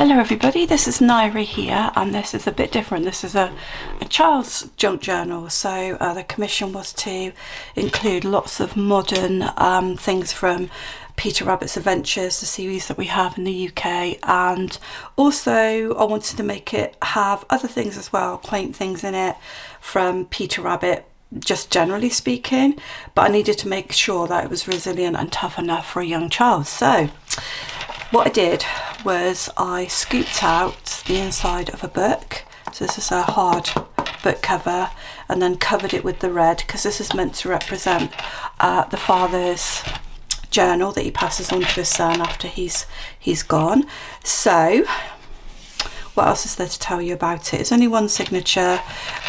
Hello everybody, this is Nairi here, and this is a bit different. This is a child's junk journal, so the commission was to include lots of modern things from Peter Rabbit's Adventures, the series that we have in the UK, and also I wanted to make it have other things as well, quaint things in it from Peter Rabbit, just generally speaking, but I needed to make sure that it was resilient and tough enough for a young child. So what I did was I scooped out the inside of a book. So this is a hard book cover, and then covered it with the red, because this is meant to represent the father's journal that he passes on to his son after he's gone. So what else is there to tell you about it? It's only one signature.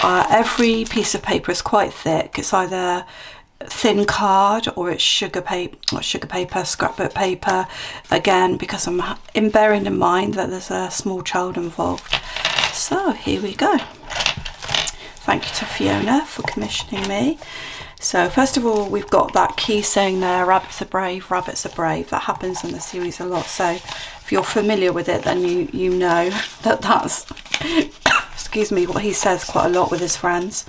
Every piece of paper is quite thick. It's either thin card or it's sugar paper, scrapbook paper, again because I'm bearing in mind that there's a small child involved. So here we go. Thank you to Fiona for commissioning me. So first of all, we've got that key saying there, rabbits are brave, rabbits are brave. That happens in the series a lot, so if you're familiar with it, then you know that that's excuse me, what he says quite a lot with his friends.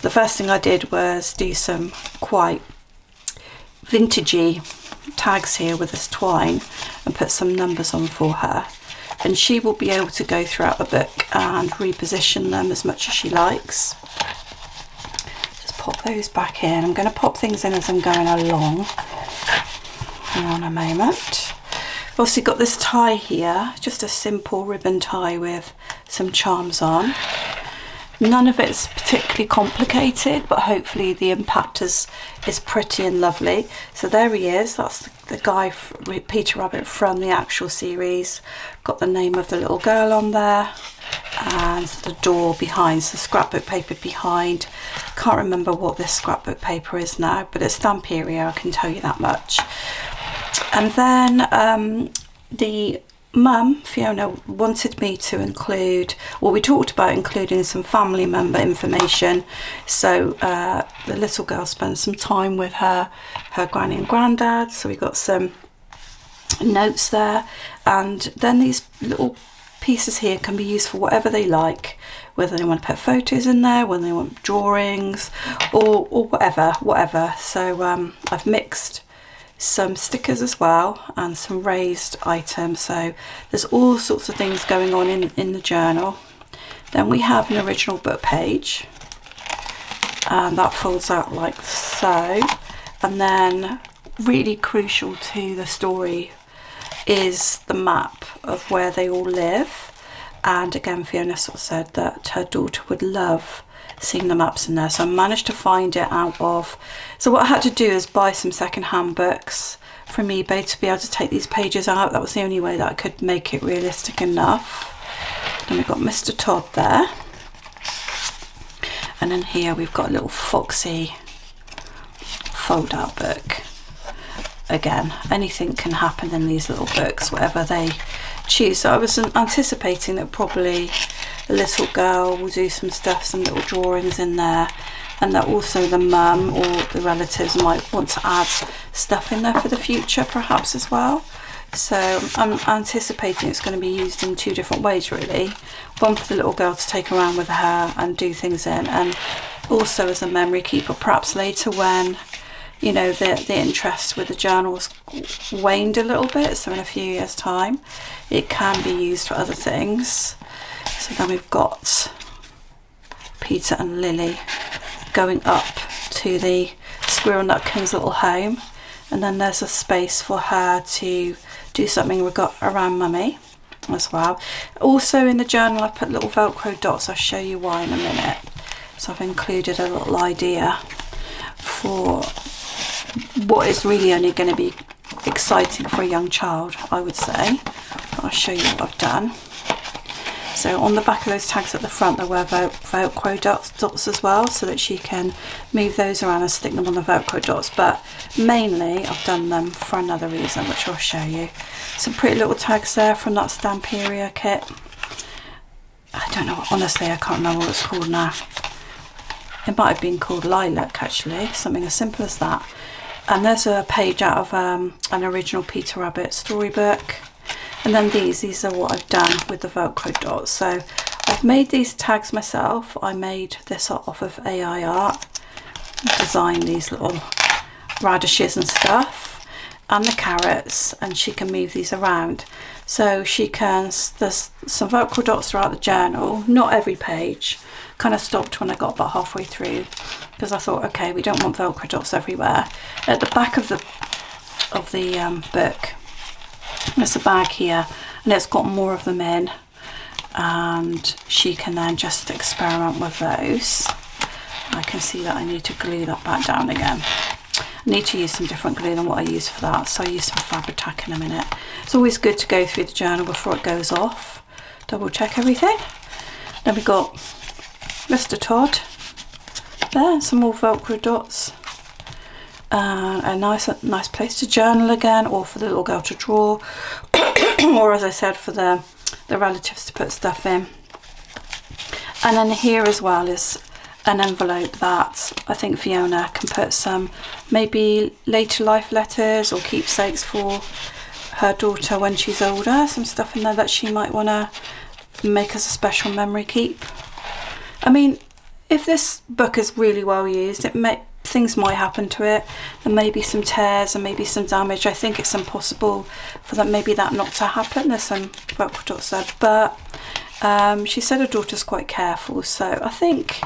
The first thing I did was do some quite vintagey tags here with this twine and put some numbers on for her, and she will be able to go throughout the book and reposition them as much as she likes. Just pop those back in. I'm going to pop things in as I'm going along. Hang on a moment. I've also got this tie here, just a simple ribbon tie with some charms on. None of it's particularly complicated, but hopefully the impact is pretty and lovely. So there he is. That's the guy, Peter Rabbit, from the actual series. Got the name of the little girl on there and the door behind, so scrapbook paper behind. Can't remember what this scrapbook paper is now, but it's Stamperia, I can tell you that much. And then the Mum, Fiona, wanted me to include, well, we talked about including some family member information. So the little girl spent some time with her granny and granddad, so we got some notes there. And then these little pieces here can be used for whatever they like, whether they want to put photos in there, whether they want drawings, or whatever. So I've mixed some stickers as well and some raised items, so there's all sorts of things going on in the journal. Then we have an original book page, and that folds out like so. And then really crucial to the story is the map of where they all live, and again Fiona sort of said that her daughter would love seeing the maps in there, so I managed to find it out of, so what I had to do is buy some second-hand books from eBay to be able to take these pages out. That was the only way that I could make it realistic enough. Then we've got Mr. Todd there, and then here we've got a little foxy fold-out book. Again, anything can happen in these little books, whatever they choose. So I was anticipating that probably the little girl will do some stuff, some little drawings in there, and that also the mum or the relatives might want to add stuff in there for the future perhaps as well. So I'm anticipating it's going to be used in two different ways really. One for the little girl to take around with her and do things in, and also as a memory keeper perhaps later when, you know, the interest with the journals waned a little bit, so in a few years time it can be used for other things. So then we've got Peter and Lily going up to the Squirrel Nutkin's little home, and then there's a space for her to do something around Mummy as well. Also in the journal I've put little Velcro dots. I'll show you why in a minute. So I've included a little idea for what is really only going to be exciting for a young child, I would say. I'll show you what I've done. So on the back of those tags at the front there were Velcro dots as well, so that she can move those around and stick them on the Velcro dots, but mainly I've done them for another reason, which I'll show you. Some pretty little tags there from that Stamperia kit. I don't know, honestly I can't remember what it's called now. It might have been called Lilac actually, something as simple as that. And there's a page out of an original Peter Rabbit storybook. And then these are what I've done with the Velcro dots. So I've made these tags myself. I made this off of AI Art, designed these little radishes and stuff, and the carrots, and she can move these around. So she can, there's some Velcro dots throughout the journal, not every page. Kind of stopped when I got about halfway through because I thought, okay, we don't want Velcro dots everywhere. At the back of the book, there's a bag here, and it's got more of them in, and she can then just experiment with those. I can see that I need to glue that back down again. I need to use some different glue than what I use for that, so I use some Fabri-Tac in a minute. It's always good to go through the journal before it goes off, double check everything. Then we got Mr. Todd there, some more Velcro dots. A nice place to journal again, or for the little girl to draw, or as I said, for the relatives to put stuff in. And then here as well is an envelope that I think Fiona can put some maybe later life letters or keepsakes for her daughter when she's older, some stuff in there that she might want to make as a special memory keep. I mean, if this book is really well used, things might happen to it. There may be some tears and maybe some damage. I think it's impossible for that not to happen. There's some Velcro dots there, but she said her daughter's quite careful, so I think,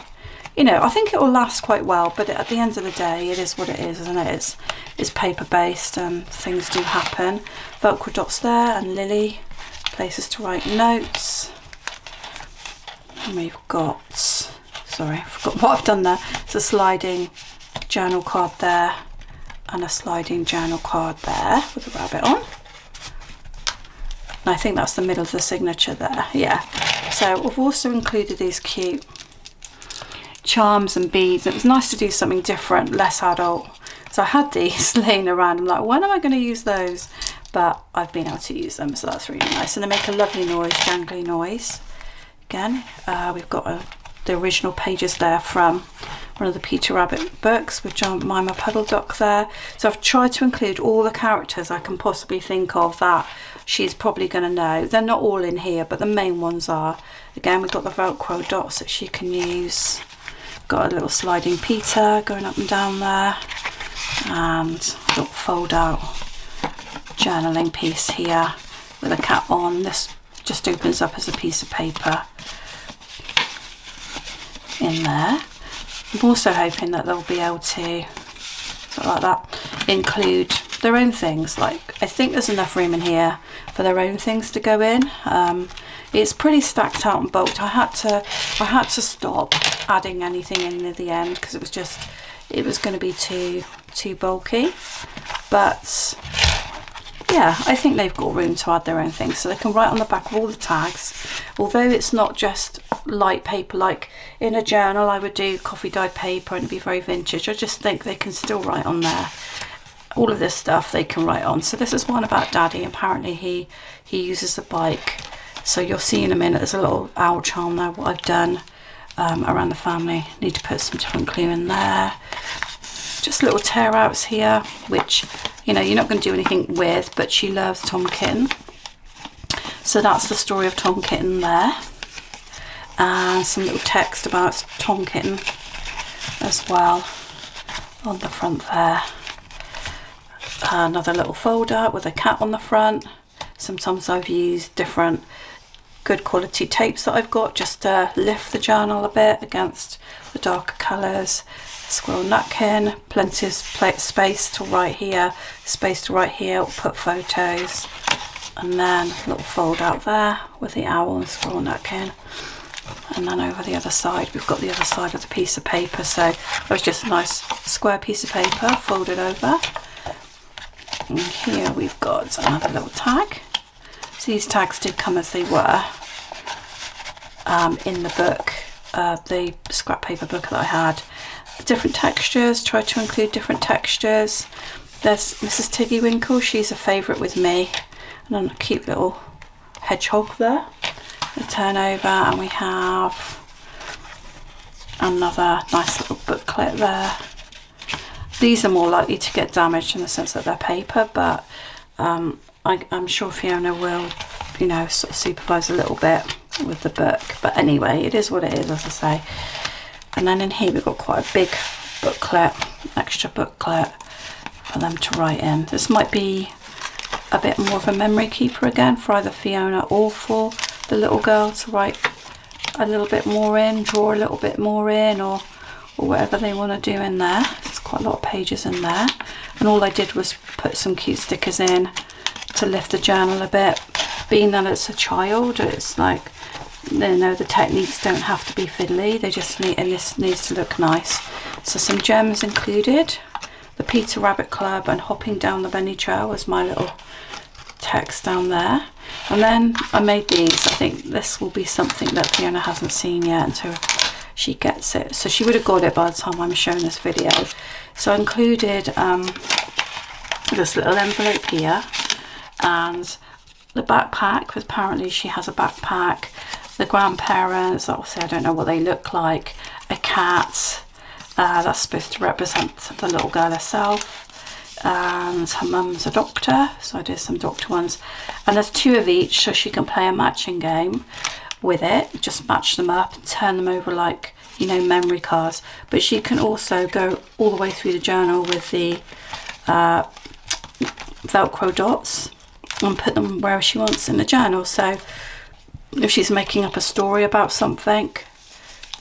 you know, I think it will last quite well. But at the end of the day, it is what it is, isn't it? It's paper based and things do happen. Velcro dots there, and Lily, places to write notes. And we've got, sorry, I forgot what I've done there. It's a sliding journal card there, and a sliding journal card there with a rabbit on. And I think that's the middle of the signature there, yeah. So we've also included these cute charms and beads. It was nice to do something different, less adult. So I had these laying around. I'm like, when am I going to use those? But I've been able to use them, so that's really nice. And they make a lovely noise, jangly noise. Again, we've got the original pages there from one of the Peter Rabbit books with Jemima Puddle Duck there. So I've tried to include all the characters I can possibly think of that she's probably going to know. They're not all in here, but the main ones are. Again, we've got the Velcro dots that she can use. Got a little sliding Peter going up and down there, and a little fold out journaling piece here with a cap on. This just opens up as a piece of paper in there. I'm also hoping that they'll be able to, sort of like that, include their own things. Like, I think there's enough room in here for their own things to go in. It's pretty stacked out and bulked. I had to stop adding anything in at the end because it was going to be too bulky. But yeah, I think they've got room to add their own things, so they can write on the back of all the tags. Although it's not just light paper like in a journal I would do coffee dyed paper and it'd be very vintage. I just think they can still write on there. All of this stuff they can write on. So this is one about Daddy. Apparently he uses a bike. So you'll see in a minute there's a little owl charm there, what I've done around the family. Need to put some different glue in there. Just little tear outs here, which, you know, you're not going to do anything with, but she loves Tom Kitten. So that's the story of Tom Kitten there. And some little text about Tom Kitten as well on the front there. Another little folder with a cat on the front. Sometimes I've used different good quality tapes that I've got just to lift the journal a bit against the darker colours. Squirrel napkin, plenty of space to write here, space to write here, or put photos, and then a little fold out there with the owl and squirrel napkin. And then over the other side, we've got the other side of the piece of paper. So it was just a nice square piece of paper folded over. And here we've got another little tag. So these tags did come as they were in the book, the scrap paper book that I had. Different textures, tried to include different textures. There's Mrs. Tiggy Winkle, she's a favourite with me. And then a cute little hedgehog there. We turn over and we have another nice little booklet there. These are more likely to get damaged in the sense that they're paper, but I'm sure Fiona will, you know, sort of supervise a little bit with the book. But anyway, it is what it is, as I say. And then in here we've got quite a big booklet, extra booklet for them to write in. This might be a bit more of a memory keeper again for either Fiona or for the little girl to write a little bit more in, draw a little bit more in, or whatever they want to do in there. There's quite a lot of pages in there, and all I did was put some cute stickers in to lift the journal a bit. Being that it's a child, it's like, you know, the techniques don't have to be fiddly, they just need, and this needs to look nice. So some gems included, the Peter Rabbit Club and Hopping Down the Bunny Trail was my little text down there. And then I made these. I think this will be something that Fiona hasn't seen yet until she gets it, so she would have got it by the time I'm showing this video. So I included this little envelope here, and the backpack, because apparently she has a backpack, the grandparents, obviously I don't know what they look like, a cat, that's supposed to represent the little girl herself, and her mum's a doctor, so I did some doctor ones, and there's 2 of each, so she can play a matching game with it, just match them up and turn them over like, you know, memory cards. But she can also go all the way through the journal with the Velcro dots and put them wherever she wants in the journal. So if she's making up a story about something,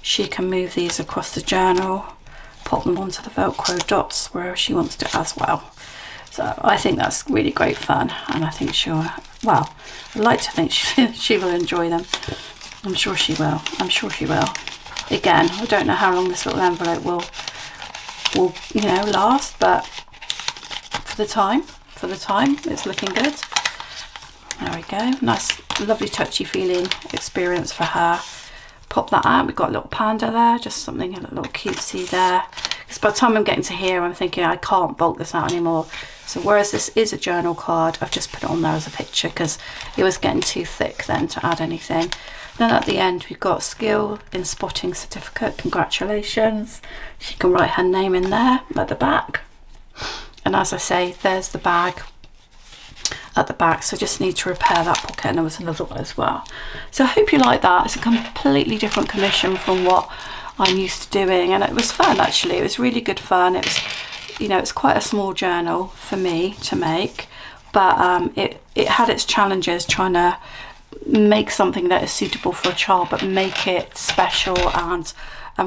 she can move these across the journal, pop them onto the Velcro dots wherever she wants to as well. So I think that's really great fun, and I think she'll, well, I'd like to think she will enjoy them. I'm sure she will. I'm sure she will. Again, I don't know how long this little envelope will you know, last, but for the time, it's looking good. There we go. Nice, lovely, touchy-feeling experience for her. Pop that out. We've got a little panda there, just something a little cutesy there. Because by the time I'm getting to here, I'm thinking I can't bulk this out anymore. So whereas this is a journal card, I've just put it on there as a picture because it was getting too thick then to add anything. Then at the end we've got skill in spotting certificate, congratulations. She can write her name in there at the back. And as I say, there's the bag at the back, so just need to repair that pocket, and there was another one as well. So I hope you like that. It's a completely different commission from what I'm used to doing, and it was fun actually. It was really good fun. It was, you know, it's quite a small journal for me to make, but it had its challenges trying to make something that is suitable for a child but make it special and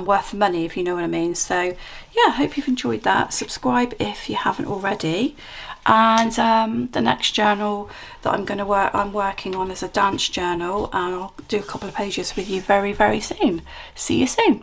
worth money, if you know what I mean. So yeah, I hope you've enjoyed that. Subscribe if you haven't already, and the next journal that I'm working on is a dance journal, and I'll do a couple of pages with you very, very soon. See you soon.